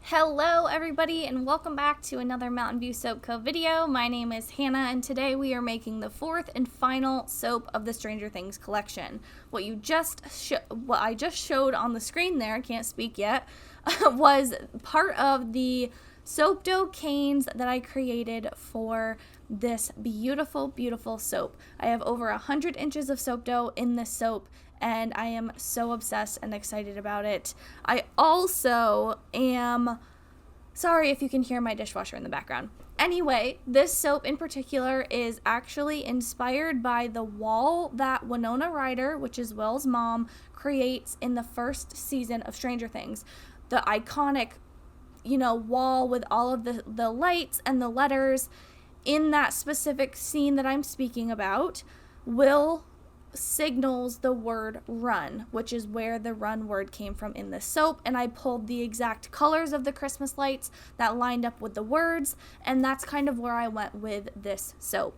Hello everybody and welcome back to another Mountain View Soap Co video. My name is Hannah and today we are making the fourth and final soap of the Stranger Things collection. What I just showed on the screen there, I can't speak yet, was part of the soap dough canes that I created for this beautiful, beautiful soap. I have over 100 inches of soap dough in this soap and I am so obsessed and excited about it. I also am sorry if you can hear my dishwasher in the background. Anyway, this soap in particular is actually inspired by the wall that Winona Ryder, which is Will's mom, creates in the first season of Stranger Things. The iconic, wall with all of the lights and the letters. In that specific scene that I'm speaking about, Will signals the word run, which is where the run word came from in this soap, and I pulled the exact colors of the Christmas lights that lined up with the words, and that's kind of where I went with this soap.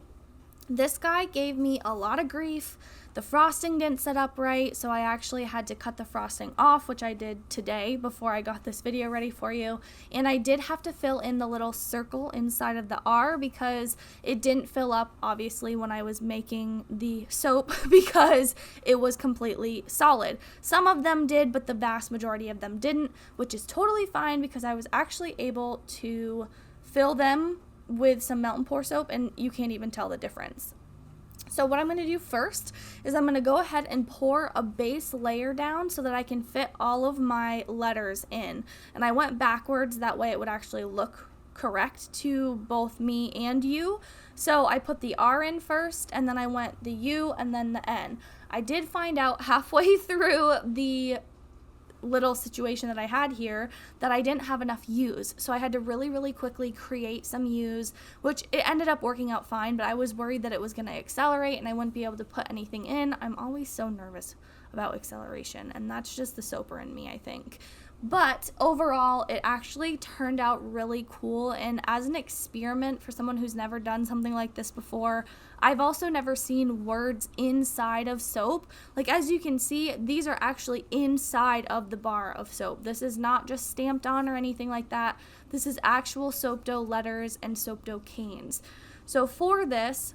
This guy gave me a lot of grief. The frosting didn't set up right, so I actually had to cut the frosting off, which I did today before I got this video ready for you. And I did have to fill in the little circle inside of the R because it didn't fill up, obviously, when I was making the soap because it was completely solid. Some of them did, but the vast majority of them didn't, which is totally fine because I was actually able to fill them with some melt and pour soap and you can't even tell the difference. So what I'm going to do first is I'm going to go ahead and pour a base layer down so that I can fit all of my letters in. And I went backwards, that way it would actually look correct to both me and you. So I put the R in first, and then I went the U and then the N. I did find out halfway through the little situation that I had here that I didn't have enough U's, so I had to really quickly create some U's, which it ended up working out fine, but I was worried that it was going to accelerate and I wouldn't be able to put anything in. I'm always so nervous about acceleration, and that's just the soaper in me, I think. But overall, it actually turned out really cool, and as an experiment for someone who's never done something like this before, I've also never seen words inside of soap. Like, as you can see, these are actually inside of the bar of soap. This is not just stamped on or anything like that. This is actual soap dough letters and soap dough canes. So for this,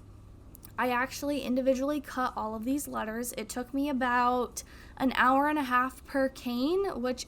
I actually individually cut all of these letters. It took me about an hour and a half per cane, which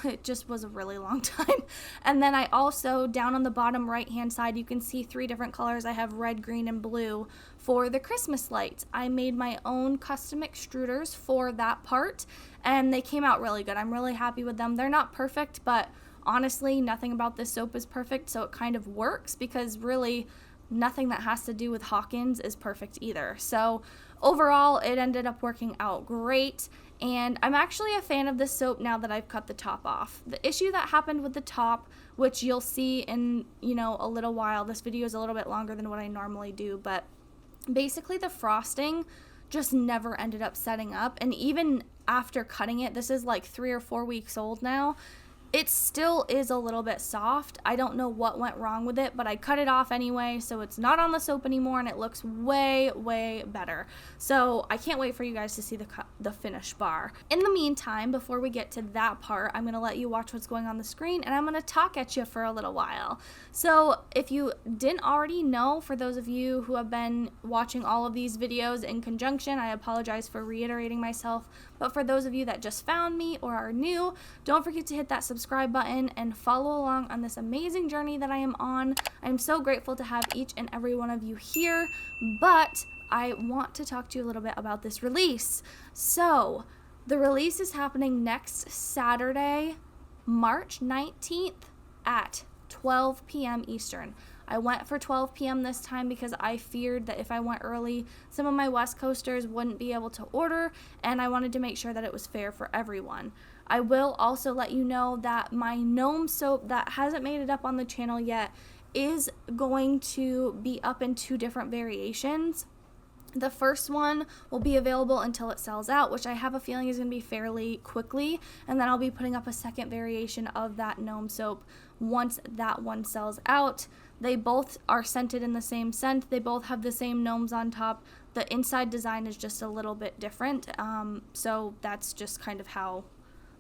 it just was a really long time. And then I also, down on the bottom right hand side, you can see 3 different colors. I have red, green, and blue for the Christmas lights. I made my own custom extruders for that part, and they came out really good. I'm really happy with them. They're not perfect, but honestly, nothing about this soap is perfect, so it kind of works because really nothing that has to do with Hawkins is perfect either. So overall, it ended up working out great, and I'm actually a fan of this soap now that I've cut the top off. The issue that happened with the top, which you'll see in, a little while, this video is a little bit longer than what I normally do, but basically the frosting just never ended up setting up, and even after cutting it, this is like 3 or 4 weeks old now, it still is a little bit soft. I don't know what went wrong with it, but I cut it off anyway, so it's not on the soap anymore, and it looks way better. So I can't wait for you guys to see the finished bar. In the meantime, before we get to that part, I'm going to let you watch what's going on the screen, and I'm going to talk at you for a little while. So if you didn't already know, for those of you who have been watching all of these videos in conjunction, I apologize for reiterating myself, but for those of you that just found me or are new, don't forget to hit that subscribe button and follow along on this amazing journey that I am on. I'm so grateful to have each and every one of you here, but I want to talk to you a little bit about this release. So the release is happening next Saturday, March 19th at 12 p.m. Eastern. I went for 12 p.m. this time because I feared that if I went early, some of my West Coasters wouldn't be able to order, and I wanted to make sure that it was fair for everyone. I will also let you know that my gnome soap that hasn't made it up on the channel yet is going to be up in 2 different variations. The first one will be available until it sells out, which I have a feeling is going to be fairly quickly, and then I'll be putting up a second variation of that gnome soap once that one sells out. They both are scented in the same scent. They both have the same gnomes on top. The inside design is just a little bit different, so that's just kind of how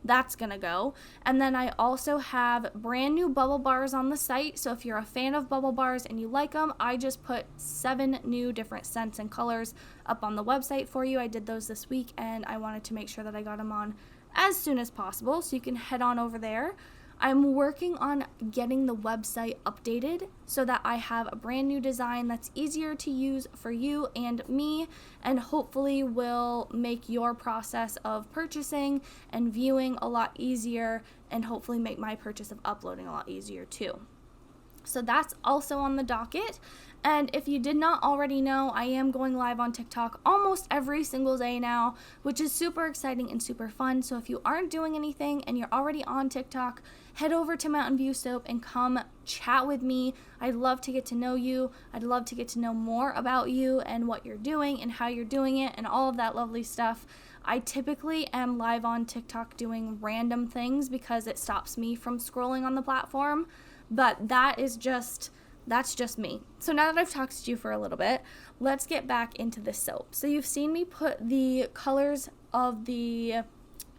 that's gonna go. And then I also have brand new bubble bars on the site. So if you're a fan of bubble bars and you like them, I just put 7 new different scents and colors up on the website for you. I did those this week, and I wanted to make sure that I got them on as soon as possible, so you can head on over there. I'm working on getting the website updated so that I have a brand new design that's easier to use for you and me, and hopefully will make your process of purchasing and viewing a lot easier, and hopefully make my purchase of uploading a lot easier too. So that's also on the docket. And if you did not already know, I am going live on TikTok almost every single day now, which is super exciting and super fun. So if you aren't doing anything and you're already on TikTok, head over to Mountain View Soap and come chat with me. I'd love to get to know you. I'd love to get to know more about you and what you're doing and how you're doing it and all of that lovely stuff. I typically am live on TikTok doing random things because it stops me from scrolling on the platform, but that's just me. So now that I've talked to you for a little bit, let's get back into this soap. So you've seen me put the colors of the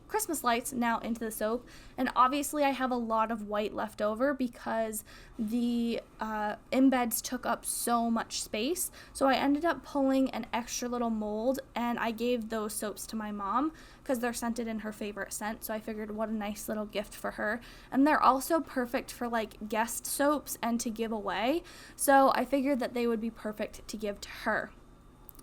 Christmas lights now into the soap, and obviously I have a lot of white left over because the embeds took up so much space. So I ended up pulling an extra little mold, and I gave those soaps to my mom because they're scented in her favorite scent. So I figured what a nice little gift for her, and they're also perfect for like guest soaps and to give away. So I figured that they would be perfect to give to her.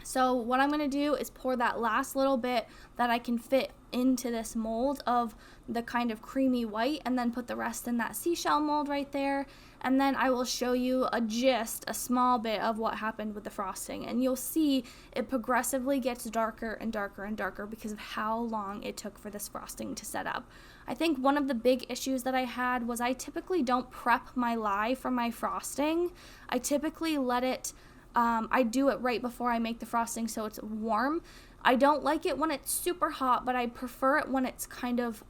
So what I'm going to do is pour that last little bit that I can fit into this mold of the kind of creamy white, and then put the rest in that seashell mold right there. And then I will show you a small bit of what happened with the frosting. And you'll see it progressively gets darker and darker and darker because of how long it took for this frosting to set up. I think one of the big issues that I had was I typically don't prep my lye for my frosting. I typically let it I do it right before I make the frosting so it's warm. I don't like it when it's super hot, but I prefer it when it's kind of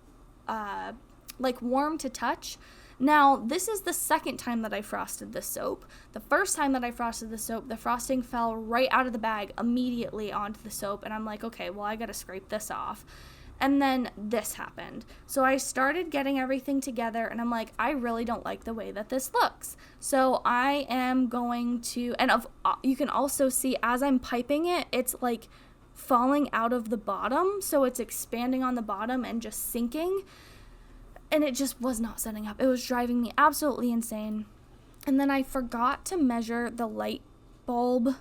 like warm to touch. Now, this is the second time that I frosted this soap. The first time that I frosted the soap, the frosting fell right out of the bag immediately onto the soap, and I'm like, okay, well, I gotta scrape this off. And then this happened. So I started getting everything together, and I'm like, I really don't like the way that this looks. So I am going to, and you can also see as I'm piping it, it's like falling out of the bottom. So it's expanding on the bottom and just sinking. And it just was not setting up. It was driving me absolutely insane. And then I forgot to measure the light bulb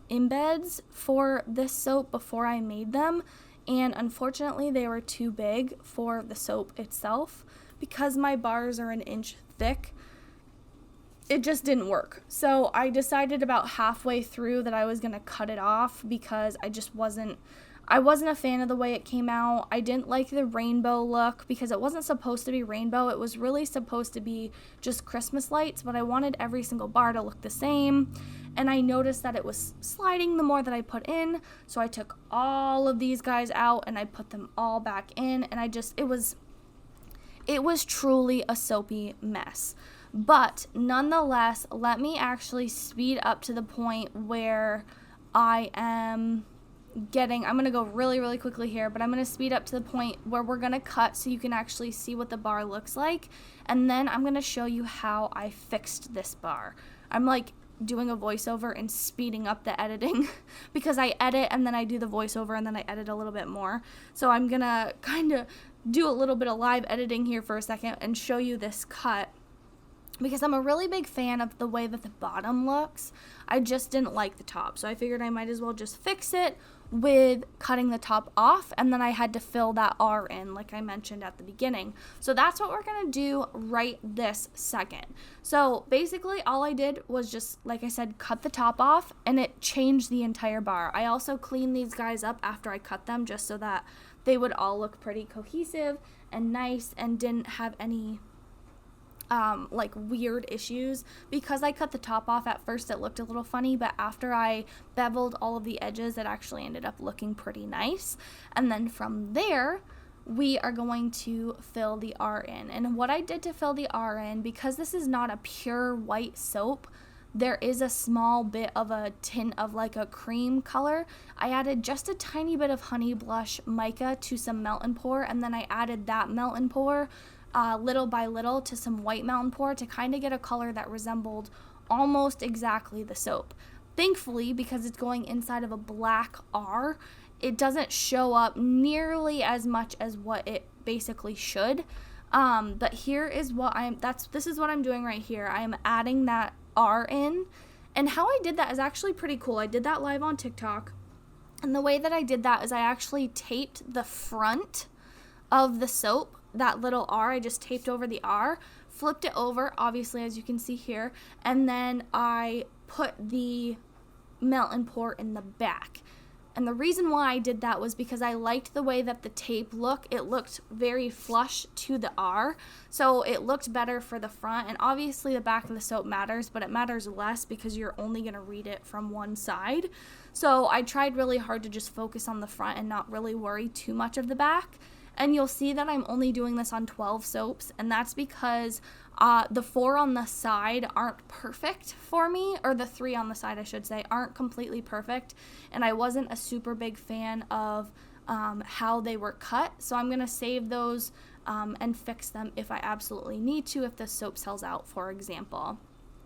embeds for this soap before I made them. And unfortunately, they were too big for the soap itself. Because my bars are 1 inch thick, it just didn't work. So I decided about halfway through that I was going to cut it off because I wasn't a fan of the way it came out. I didn't like the rainbow look because it wasn't supposed to be rainbow. It was really supposed to be just Christmas lights, but I wanted every single bar to look the same. And I noticed that it was sliding the more that I put in. So I took all of these guys out and I put them all back in. And it was truly a soapy mess. But nonetheless, let me actually speed up to the point where I'm going to go really, really quickly here, but I'm going to speed up to the point where we're going to cut so you can actually see what the bar looks like. And then I'm going to show you how I fixed this bar. I'm like doing a voiceover and speeding up the editing because I edit and then I do the voiceover and then I edit a little bit more. So I'm going to kind of do a little bit of live editing here for a second and show you this cut, because I'm a really big fan of the way that the bottom looks. I just didn't like the top, so I figured I might as well just fix it with cutting the top off, and then I had to fill that R in like I mentioned at the beginning. So that's what we're going to do right this second. So basically all I did was just, like I said, cut the top off, and it changed the entire bar. I also cleaned these guys up after I cut them just so that they would all look pretty cohesive and nice and didn't have any like weird issues. Because I cut the top off at first, it looked a little funny, but after I beveled all of the edges, it actually ended up looking pretty nice. And then from there, we are going to fill the R in. And what I did to fill the R in, because this is not a pure white soap, there is a small bit of a tint of like a cream color. I added just a tiny bit of Honey Blush Mica to some Melt and Pour, and then I added that Melt and Pour little by little to some white Melt and Pour to kind of get a color that resembled almost exactly the soap. Thankfully, because it's going inside of a black R, it doesn't show up nearly as much as what it basically should. But here is what this is what I'm doing right here. I am adding that R in, and how I did that is actually pretty cool. I did that live on TikTok, and the way that I did that is I actually taped the front of the soap, that little R, I just taped over the R, flipped it over, obviously, as you can see here, and then I put the Melt and Pour in the back. And the reason why I did that was because I liked the way that the tape looked. It looked very flush to the R, so it looked better for the front. And obviously the back of the soap matters, but it matters less because you're only going to read it from one side. So I tried really hard to just focus on the front and not really worry too much of the back. And you'll see that I'm only doing this on 12 soaps, and that's because the 4 on the side aren't perfect for me, or the 3 on the side, I should say, aren't completely perfect, and I wasn't a super big fan of how they were cut, so I'm going to save those and fix them if I absolutely need to, if the soap sells out, for example.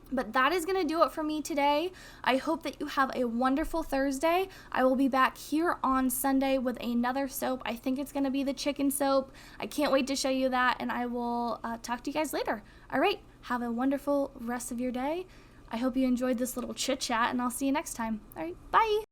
But that is going to do it for me today. I hope that you have a wonderful Thursday. I will be back here on Sunday with another soap. I think it's going to be the chicken soap. I can't wait to show you that, and I will talk to you guys later. All right, have a wonderful rest of your day. I hope you enjoyed this little chit chat, and I'll see you next time. All right, bye.